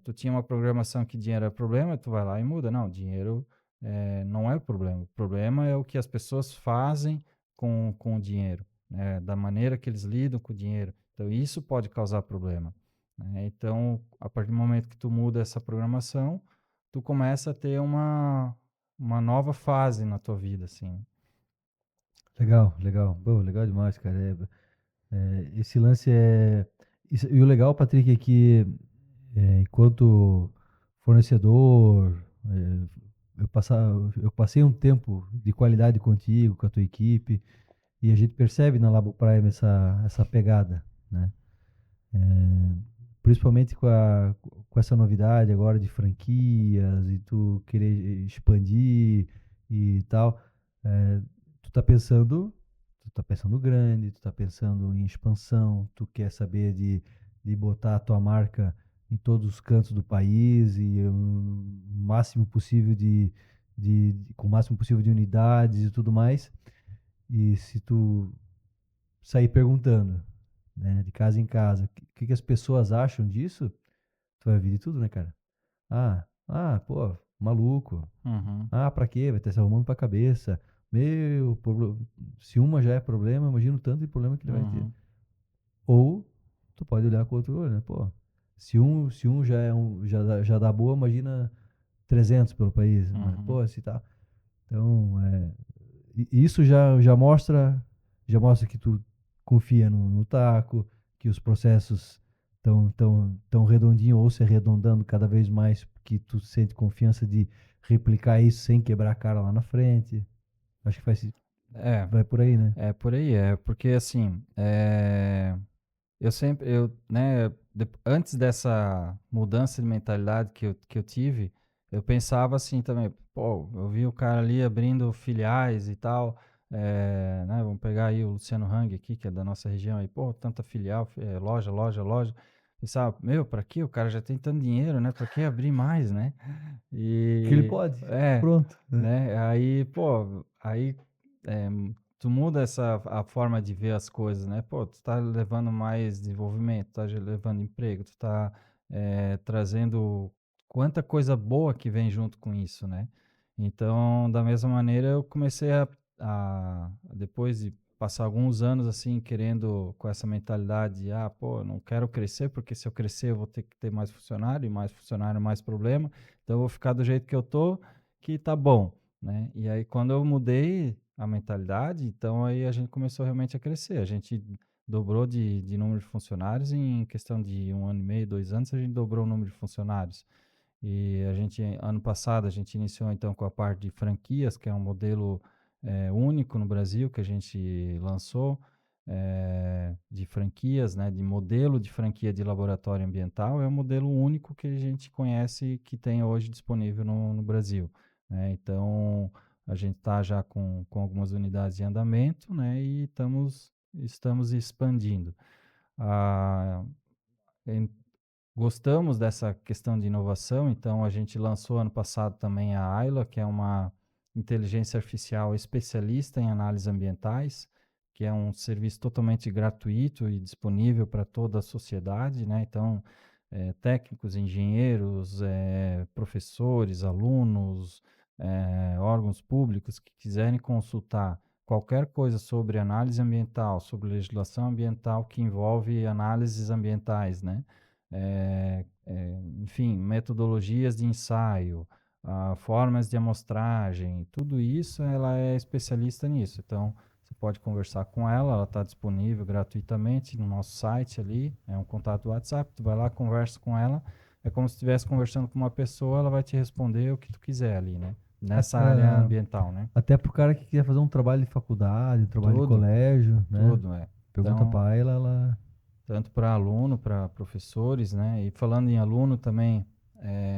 tu tinha uma programação que dinheiro é problema, tu vai lá e muda. Não, dinheiro não é o problema. O problema é o que as pessoas fazem com o dinheiro, né? Da maneira que eles lidam com o dinheiro. Então, isso pode causar problema, né? Então, a partir do momento que tu muda essa programação, tu começa a ter uma nova fase na tua vida, assim. Legal, legal. Pô, legal demais, cara. Esse lance é. E o legal, Patrick, é que enquanto fornecedor, é, eu passei um tempo de qualidade contigo, com a tua equipe, e a gente percebe na Labo Prime essa pegada, né? É, principalmente com essa novidade agora de franquias e tu querer expandir e tal. é, tu tá pensando, tu tá pensando grande, tu tá pensando em expansão, tu quer saber de botar a tua marca em todos os cantos do país e máximo possível com o máximo possível de unidades e tudo mais. E se tu sair perguntando, né, de casa em casa, o que as pessoas acham disso, tu vai ouvir de tudo, né, cara? Pô, maluco. Uhum, Pra quê? Vai estar se arrumando pra cabeça. Meu, se uma já é problema, imagina o tanto de problema que ele vai ter. uhum, Ou tu pode olhar com outro olho, né? Pô, se um já dá boa, imagina 300 pelo país. Mas, uhum. pô, se tá. Então, isso já mostra que tu confia no taco, que os processos tão redondinho ou se arredondando cada vez mais, que tu sente confiança de replicar isso sem quebrar a cara lá na frente. Acho que É, vai por aí, né? é por aí, é porque assim, eu sempre, né, antes dessa mudança de mentalidade que eu tive, eu pensava assim também, pô, eu vi o cara ali abrindo filiais e tal, né, vamos pegar aí o Luciano Hang aqui, que é da nossa região aí, pô, tanta filial, loja, loja, loja. Pensava, meu, pra quê? O cara já tem tanto dinheiro, né? Pra que abrir mais, né? Que ele E, pode. Pronto, né? né? Aí, pô, é, tu muda a forma de ver as coisas, né? Pô, tu tá levando mais desenvolvimento, tá levando emprego, tu tá trazendo quanta coisa boa que vem junto com isso, né? Então, da mesma maneira, eu comecei depois de passar alguns anos assim, querendo com essa mentalidade de, pô, eu não quero crescer, porque se eu crescer eu vou ter que ter mais funcionário, e mais funcionário, mais problema, então eu vou ficar do jeito que eu tô, que tá bom, né? E aí quando eu mudei a mentalidade, então aí a gente começou realmente a crescer. A gente dobrou de número de funcionários em questão de 1 ano e meio, 2 anos, a gente dobrou o número de funcionários. E ano passado, a gente iniciou então com a parte de franquias, que é um modelo único no Brasil que a gente lançou, de franquias, né, de modelo de franquia de laboratório ambiental. É um modelo único que a gente conhece que tem hoje disponível no Brasil, né? Então, a gente está já com algumas unidades em andamento, né, e estamos expandindo. Ah, em- Gostamos dessa questão de inovação, então a gente lançou ano passado também a Ayla, que é uma inteligência artificial especialista em análises ambientais, que é um serviço totalmente gratuito e disponível para toda a sociedade, né? Então, técnicos, engenheiros, professores, alunos, órgãos públicos que quiserem consultar qualquer coisa sobre análise ambiental, sobre legislação ambiental que envolve análises ambientais, né? Enfim, metodologias de ensaio, formas de amostragem, tudo isso ela é especialista nisso. Então, você pode conversar com ela está disponível gratuitamente no nosso site ali, é um contato WhatsApp, tu vai lá, conversa com ela, é como se estivesse conversando com uma pessoa, ela vai te responder o que tu quiser ali, né? Nessa área Até, ambiental, né? até pro cara que quer fazer um trabalho de faculdade, um trabalho de Tudo, colégio, né? tudo, Pergunta Então, pra ela. tanto para aluno, para professores, né? E falando em aluno também,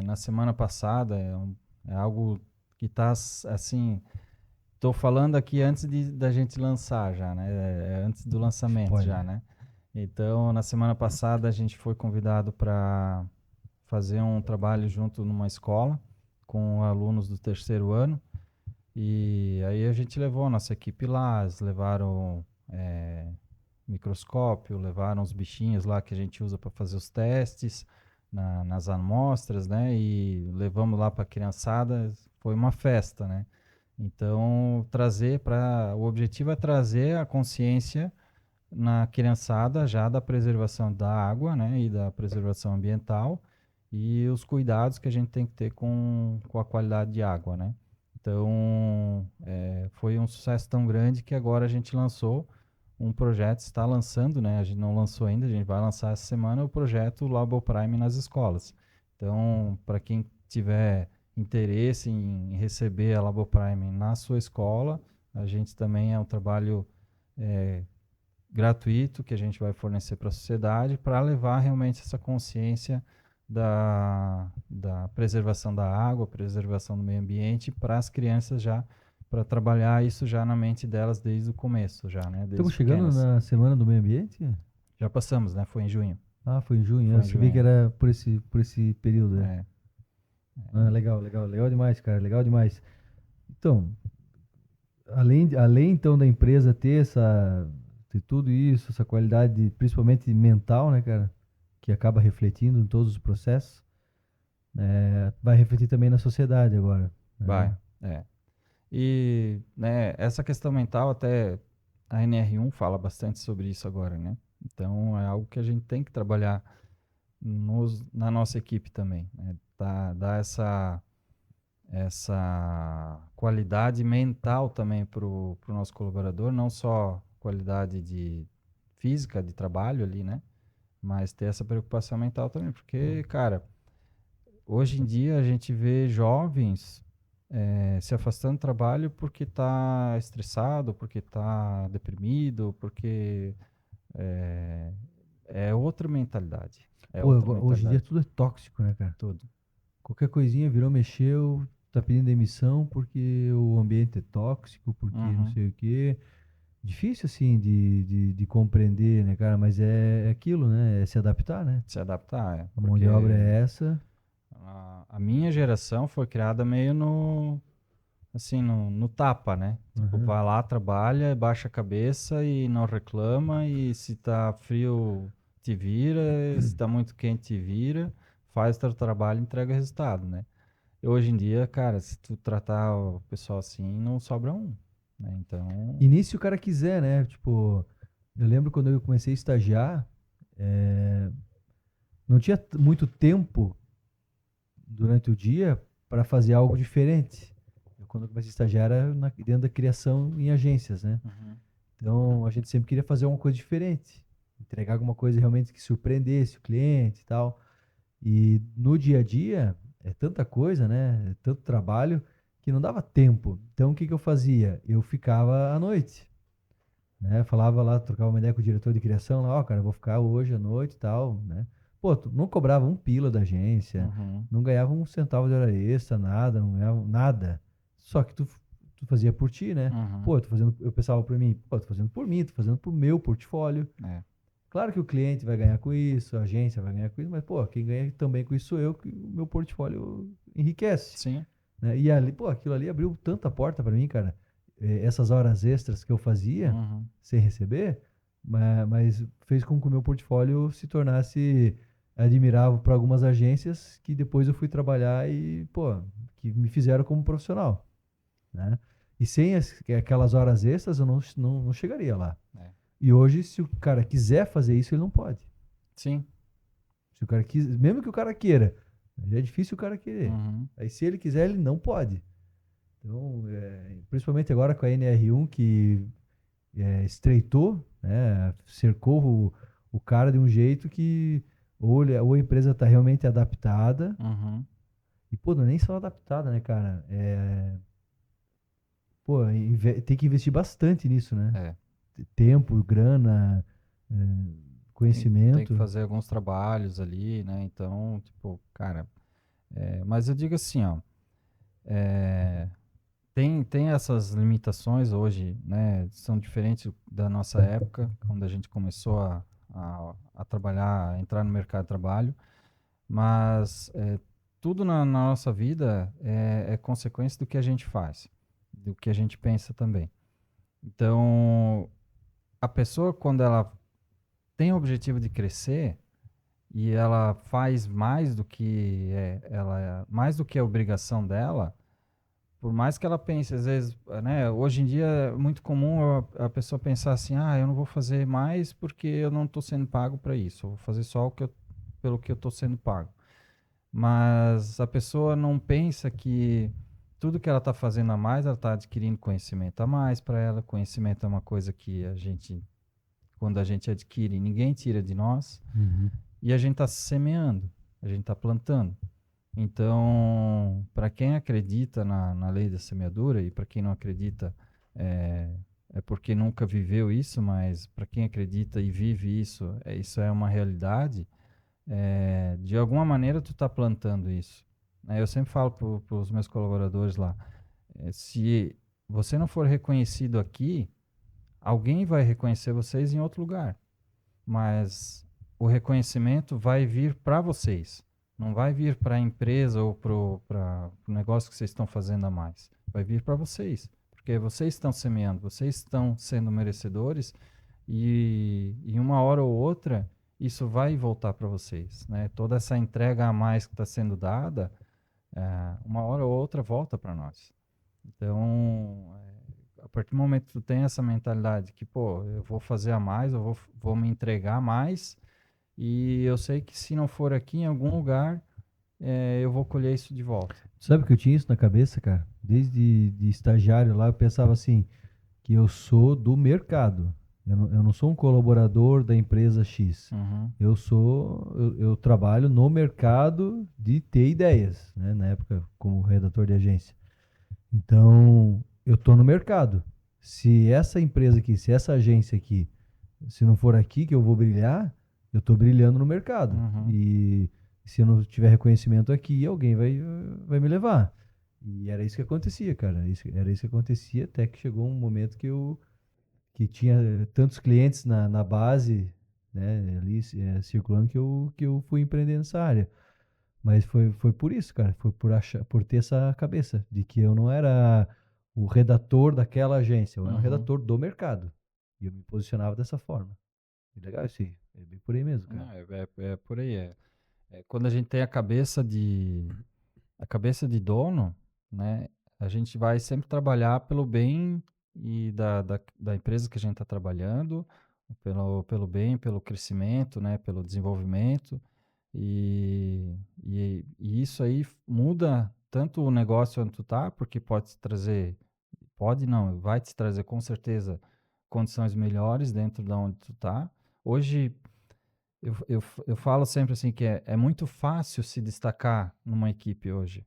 na semana passada, é algo que está assim, estou falando aqui antes da gente lançar já, né? Antes do lançamento já, Spoiler. né? Então, na semana passada a gente foi convidado para fazer um trabalho junto numa escola com alunos do terceiro ano. E aí a gente levou a nossa equipe lá, eles levaram microscópio, levaram os bichinhos lá que a gente usa para fazer os testes nas amostras, né? E levamos lá para a criançada, foi uma festa, né? Então, o objetivo é trazer a consciência na criançada já da preservação da água, né? E da preservação ambiental e os cuidados que a gente tem que ter com a qualidade de água, né? Então, foi um sucesso tão grande que agora a gente lançou um projeto, está lançando, né? A gente não lançou ainda, a gente vai lançar essa semana o projeto Labo Prime nas escolas. Então, para quem tiver interesse em receber a Labo Prime na sua escola, a gente também é um trabalho gratuito que a gente vai fornecer para a sociedade para levar realmente essa consciência da preservação da água, preservação do meio ambiente para as crianças já, para trabalhar isso já na mente delas desde o começo já, né? Estamos Desde chegando pequenas. na Semana do Meio Ambiente? Já passamos, né? Foi em junho. Ah, foi em junho. Foi Eu em sabia que junho. era por esse período. É. Ah, legal, legal, legal demais, cara, legal demais. Então, além então da empresa ter tudo isso, essa qualidade, principalmente mental, né, cara, que acaba refletindo em todos os processos, vai refletir também na sociedade agora, Vai. né? E, né, essa questão mental até a NR1 fala bastante sobre isso agora, né? Então é algo que a gente tem que trabalhar na nossa equipe também, né? Dar essa qualidade mental também para o nosso colaborador, não só qualidade de física, de trabalho ali, né? Mas ter essa preocupação mental também, porque, cara, hoje em dia a gente vê jovens se afastando do trabalho porque está estressado, porque está deprimido, porque é, é outra mentalidade. É Pô, outra hoje em dia mentalidade. tudo é tóxico, né, cara? Tudo. Qualquer coisinha virou, mexeu, tá pedindo demissão porque o ambiente é tóxico, porque não Uhum. sei o quê. Difícil, assim, de compreender, né, cara? Mas é aquilo, né? É se adaptar, né? Se adaptar, A mão de obra porque é essa. a minha geração foi criada meio assim, no tapa, né? Tipo, Aham. vai lá, trabalha, baixa a cabeça e não reclama, e se tá frio, te vira, se tá muito quente, te vira, faz o teu trabalho e entrega o resultado, né? E hoje em dia, cara, se tu tratar o pessoal assim, não sobra um, né? E Então, nisso se o cara quiser, né? Tipo, eu lembro quando eu comecei a estagiar, não tinha muito tempo durante o dia para fazer algo diferente. Eu, quando eu comecei a estagiar, era dentro da criação em agências, né? uhum, Então, a gente sempre queria fazer uma coisa diferente, entregar alguma coisa realmente que surpreendesse o cliente e tal. E no dia a dia, é tanta coisa, né? É tanto trabalho que não dava tempo. Então, o que que eu fazia? Eu ficava à noite, né? Falava lá, trocava uma ideia com o diretor de criação, lá, ó, cara, eu vou ficar hoje à noite e tal, né? Pô, tu não cobrava um pila da agência, uhum, não ganhava um centavo de hora extra, nada, não ganhava nada. Só que tu fazia por ti, né? uhum, Pô, eu pensava por mim, pô, tô fazendo por mim, tô fazendo pro meu portfólio. é, Claro que o cliente vai ganhar com isso, a agência vai ganhar com isso, mas, pô, quem ganha também com isso sou eu, que o meu portfólio enriquece, sim, né? E ali, pô, aquilo ali abriu tanta porta para mim, cara. Essas horas extras que eu fazia uhum, sem receber, mas fez com que o meu portfólio se tornasse admirável para algumas agências que depois eu fui trabalhar e, pô, que me fizeram como profissional, né? E sem aquelas horas extras eu não chegaria lá. é, E hoje, se o cara quiser fazer isso, ele não pode. sim, Se o cara mesmo que o cara queira, já é difícil o cara querer. uhum, Aí se ele quiser, ele não pode. Então, principalmente agora com a NR1 que estreitou, né, cercou o cara de um jeito que ou a empresa está realmente adaptada, uhum, e pô, não é nem só adaptada, né, cara? Pô, tem que investir bastante nisso, né? é. Tempo, grana, é, Tem que conhecimento. fazer alguns trabalhos ali, né? Então, tipo, cara, mas eu digo assim, ó, é, tem essas limitações hoje, né? São diferentes da nossa época, quando a gente começou a trabalhar, a entrar no mercado de trabalho, mas tudo na nossa vida é consequência do que a gente faz, do que a gente pensa também. Então, a pessoa, quando ela tem o objetivo de crescer, e ela faz mais do que mais do que a obrigação dela, por mais que ela pense, às vezes, né, hoje em dia é muito comum a pessoa pensar assim, ah, eu não vou fazer mais porque eu não estou sendo pago para isso, eu vou fazer só pelo que eu estou sendo pago. Mas a pessoa não pensa que tudo que ela está fazendo a mais, ela está adquirindo conhecimento a mais para ela. Conhecimento é uma coisa que a gente, quando a gente adquire, ninguém tira de nós. Uhum. E a gente está semeando, a gente está plantando. Então, para quem acredita na lei da semeadura, e para quem não acredita, é, é porque nunca viveu isso, mas para quem acredita e vive isso, isso é uma realidade. De alguma maneira, tu está plantando isso. Eu sempre falo para os meus colaboradores lá, se você não for reconhecido aqui, alguém vai reconhecer vocês em outro lugar, mas o reconhecimento vai vir para vocês, não vai vir para a empresa ou para o negócio que vocês estão fazendo a mais. Vai vir para vocês, porque vocês estão semeando, vocês estão sendo merecedores e uma hora ou outra isso vai voltar para vocês, né? Toda essa entrega a mais que está sendo dada, uma hora ou outra volta para nós. Então, a partir do momento que tu tem essa mentalidade que, pô, eu vou fazer a mais, eu vou me entregar mais, e eu sei que se não for aqui em algum lugar, eu vou colher isso de volta. Sabe que eu tinha isso na cabeça, cara? Desde de estagiário lá, eu pensava assim, que eu sou do mercado. Eu não sou um colaborador da empresa X. Uhum, Eu trabalho no mercado de ter ideias, né? Na época, como redator de agência. Então, eu tô no mercado. Se essa empresa aqui, se essa agência aqui, se não for aqui que eu vou brilhar, eu tô brilhando no mercado. uhum. E se eu não tiver reconhecimento aqui, alguém vai me levar. E era isso que acontecia, cara. Era isso que acontecia até que chegou um momento que tinha tantos clientes na base, né, ali circulando que eu fui empreender nessa área. Mas foi por isso, cara. Foi por ter essa cabeça de que eu não era o redator daquela agência, eu era um Uhum. redator do mercado. E eu me posicionava dessa forma. E legal isso aí. É bem por aí mesmo, cara. Não, é por aí. Quando a gente tem a cabeça de dono, né, a gente vai sempre trabalhar pelo bem e da empresa que a gente está trabalhando, pelo bem, pelo crescimento, né, pelo desenvolvimento. E isso aí muda tanto o negócio onde tu tá, porque pode te trazer, pode não, vai te trazer com certeza condições melhores dentro da onde tu tá. Hoje, eu falo sempre assim que é muito fácil se destacar numa equipe hoje,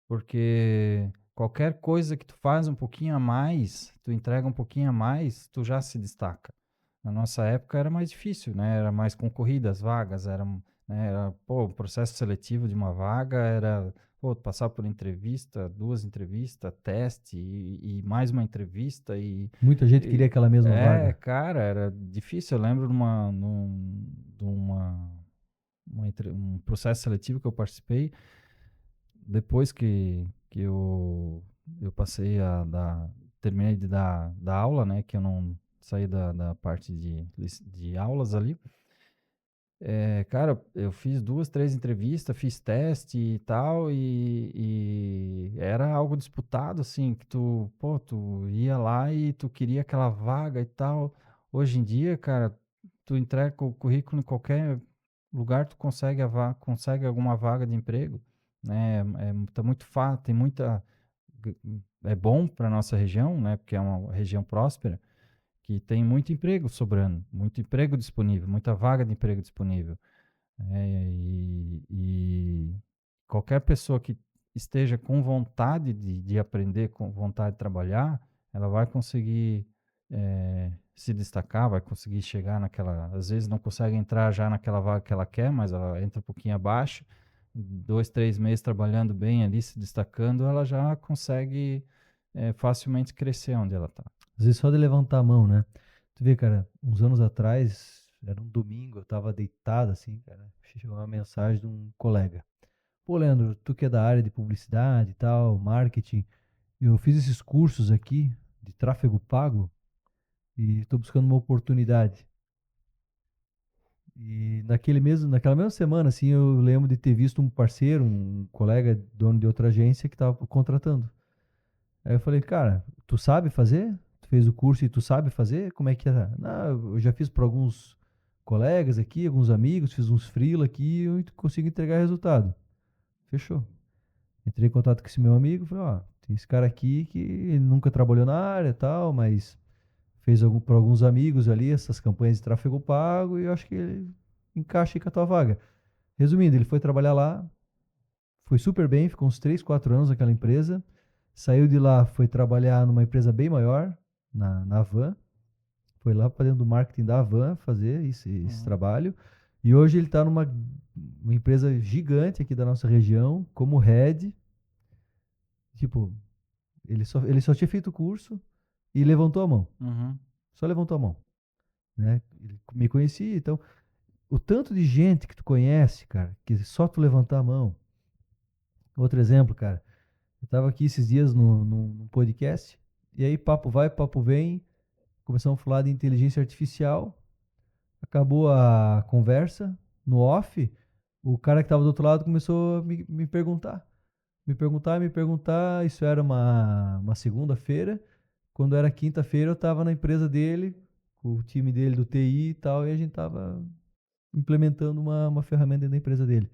porque qualquer coisa que tu faz um pouquinho a mais, tu entrega um pouquinho a mais, tu já se destaca. Na nossa época era mais difícil, né? Era mais concorrida as vagas, pô, o processo seletivo de uma vaga era, pô, passar por entrevista, duas entrevistas, teste e mais uma entrevista Muita gente queria aquela mesma vaga. cara, era difícil. Eu lembro de um processo seletivo que eu participei depois que eu passei terminei da aula, né, que eu não saí da parte de aulas ali. Cara, eu fiz duas, três entrevistas, fiz teste e tal, e era algo disputado, assim, que pô, tu ia lá e tu queria aquela vaga e tal. Hoje em dia, cara, tu entrega o currículo em qualquer lugar, tu consegue, consegue alguma vaga de emprego, né? Tá muito fácil, tem muita. É bom para nossa região, né? Porque é uma região próspera que tem muito emprego sobrando, muito emprego disponível, muita vaga de emprego disponível. E qualquer pessoa que esteja com vontade de aprender, com vontade de trabalhar, ela vai conseguir se destacar, vai conseguir chegar naquela. Às vezes não consegue entrar já naquela vaga que ela quer, mas ela entra um pouquinho abaixo. 2, 3 meses trabalhando bem ali, se destacando, ela já consegue facilmente crescer onde ela está. Às vezes só de levantar a mão, né? Tu vê, cara, uns anos atrás, era um domingo, eu tava deitado assim, cara. Chegou uma mensagem de um colega. Pô, Leandro, tu que é da área de publicidade e tal, marketing, eu fiz esses cursos aqui de tráfego pago e tô buscando uma oportunidade. E naquela mesma semana, assim, eu lembro de ter visto um parceiro, um colega dono de outra agência que estava contratando. Aí eu falei, cara, tu sabe fazer? Tu fez o curso e tu sabe fazer? Como é que é? Não, eu já fiz para alguns colegas aqui, alguns amigos, fiz uns freela aqui e eu consigo entregar resultado. Fechou. Entrei em contato com esse meu amigo, falei, ó, tem esse cara aqui que ele nunca trabalhou na área e tal, mas fez para alguns amigos ali essas campanhas de tráfego pago e eu acho que ele encaixa aí com a tua vaga. Resumindo, ele foi trabalhar lá, foi super bem, ficou uns 3, 4 anos naquela empresa, saiu de lá, foi trabalhar numa empresa bem maior, na Van, foi lá para dentro do marketing da Van fazer esse Uhum. trabalho, e hoje ele está numa uma empresa gigante aqui da nossa região, como head, tipo, ele só tinha feito o curso e levantou a mão, Uhum. só levantou a mão, né? Ele me conhecia, então, o tanto de gente que tu conhece, cara, que só tu levantar a mão. Outro exemplo, cara, eu tava aqui esses dias num podcast, e aí papo vai, papo vem, começamos a falar de inteligência artificial, acabou a conversa, no off, o cara que tava do outro lado começou a me perguntar. Me perguntar, isso era uma segunda-feira, quando era quinta-feira eu tava na empresa dele, com o time dele do TI e tal, e a gente tava implementando uma ferramenta dentro da empresa dele.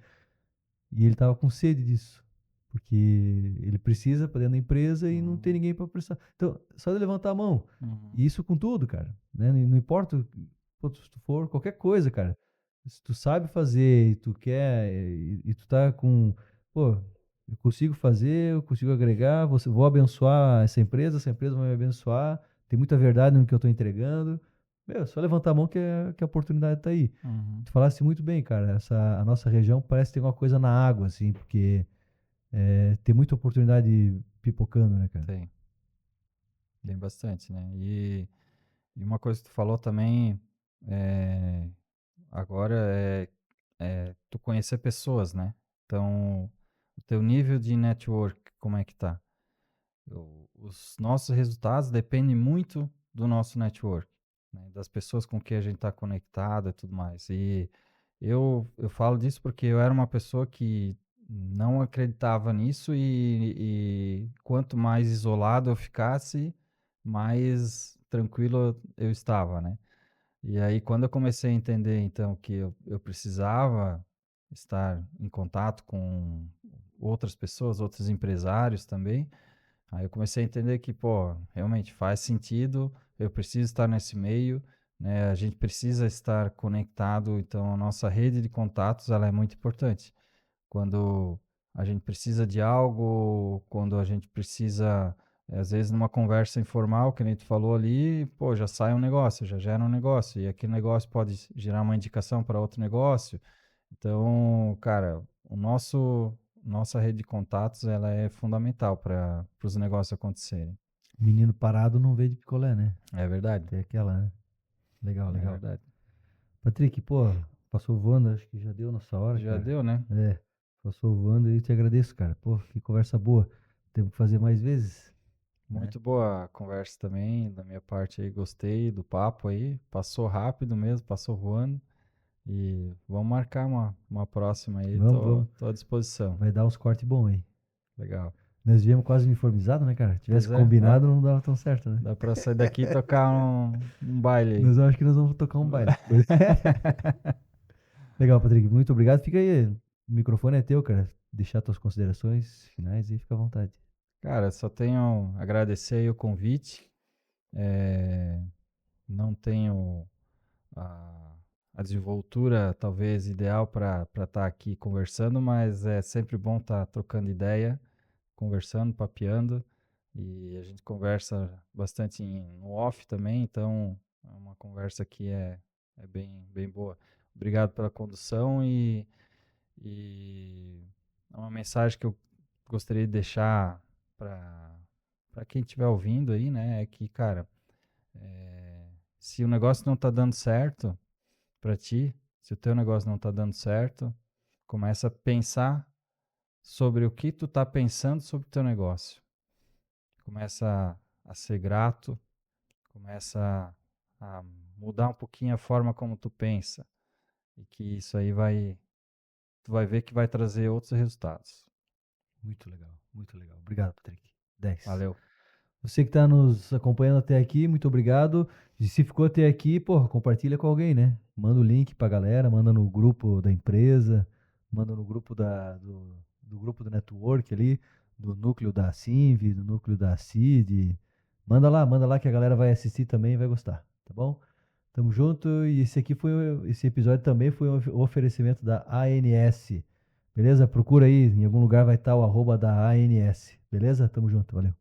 E ele tava com sede disso. Porque ele precisa para dentro da empresa e não tem Uhum. ninguém para prestar. Então, só de levantar a mão. Uhum. E isso com tudo, cara. Né? Não importa, pô, se tu for qualquer coisa, cara. Se tu sabe fazer e tu quer, e tu tá com, pô, eu consigo fazer, eu consigo agregar, vou abençoar essa empresa vai me abençoar, tem muita verdade no que eu tô entregando. Meu, só levantar a mão que a oportunidade tá aí. Uhum. Tu falaste muito bem, cara. A nossa região parece ter uma coisa na água, assim, porque tem muita oportunidade pipocando, né, cara? Tem, tem bastante, né? E uma coisa que tu falou também, é, agora é tu conhecer pessoas, né? Então, o teu nível de network, como é que tá? Os nossos resultados dependem muito do nosso network, né? Das pessoas com que a gente está conectado e tudo mais. E eu falo disso porque eu era uma pessoa que não acreditava nisso e quanto mais isolado eu ficasse, mais tranquilo eu estava, né? E aí, quando eu comecei a entender, então, que eu precisava estar em contato com outras pessoas, outros empresários também, aí eu comecei a entender que, pô, realmente faz sentido, eu preciso estar nesse meio, né? A gente precisa estar conectado, então a nossa rede de contatos, ela é muito importante. Quando a gente precisa de algo, quando a gente precisa, às vezes numa conversa informal, que nem tu falou ali, pô, já sai um negócio, já gera um negócio, e aquele negócio pode gerar uma indicação para outro negócio. Então, cara, nossa rede de contatos, ela é fundamental para os negócios acontecerem. Menino parado não vê de picolé, né? É verdade, Tem aquela, né? Legal, é legal. verdade. Patrick, pô, passou voando, acho que já deu nossa hora, Já cara. deu, né? É, passou voando e eu te agradeço, cara. Pô, que conversa boa. Temos que fazer mais vezes, né? Muito boa a conversa também, da minha parte aí, gostei do papo aí, passou rápido mesmo, passou voando, e vamos marcar uma próxima aí, Vamos, vamos. tô à disposição. Vai dar uns cortes bons aí. Legal. Nós viemos quase uniformizados, né, cara? Tivesse Pois é, dá, combinado, não dava tão certo, né? dá pra sair daqui e tocar um baile aí. Nós acho que nós vamos tocar um baile. Legal, Patrick. Muito obrigado. Fica aí. O microfone é teu, cara. Deixar tuas considerações finais e fica à vontade. Cara, só tenho a agradecer aí o convite. É, não tenho a, a desenvoltura talvez ideal para estar aqui conversando, mas é sempre bom estar trocando ideia, conversando, papeando, e a gente conversa bastante no off também, então é uma conversa que é bem boa. Obrigado pela condução e é uma mensagem que eu gostaria de deixar para quem estiver ouvindo aí, né, é que, cara, se o negócio não está dando certo para ti, se o teu negócio não está dando certo, começa a pensar sobre o que tu está pensando sobre o teu negócio. Começa a ser grato, começa a mudar um pouquinho a forma como tu pensa e que isso aí tu vai ver que vai trazer outros resultados. Muito legal, muito legal. Obrigado, Patrick. 10. Valeu. Você que está nos acompanhando até aqui, muito obrigado. E se ficou até aqui, porra, compartilha com alguém, né? Manda o link pra galera, manda no grupo da empresa, manda no grupo do grupo do network ali, do núcleo da Sinv, do núcleo da CID. Manda lá que a galera vai assistir também e vai gostar, tá bom? Tamo junto e esse episódio também foi um oferecimento da ANS. Beleza? Procura aí, em algum lugar vai estar o arroba da ANS. Beleza? Tamo junto, valeu.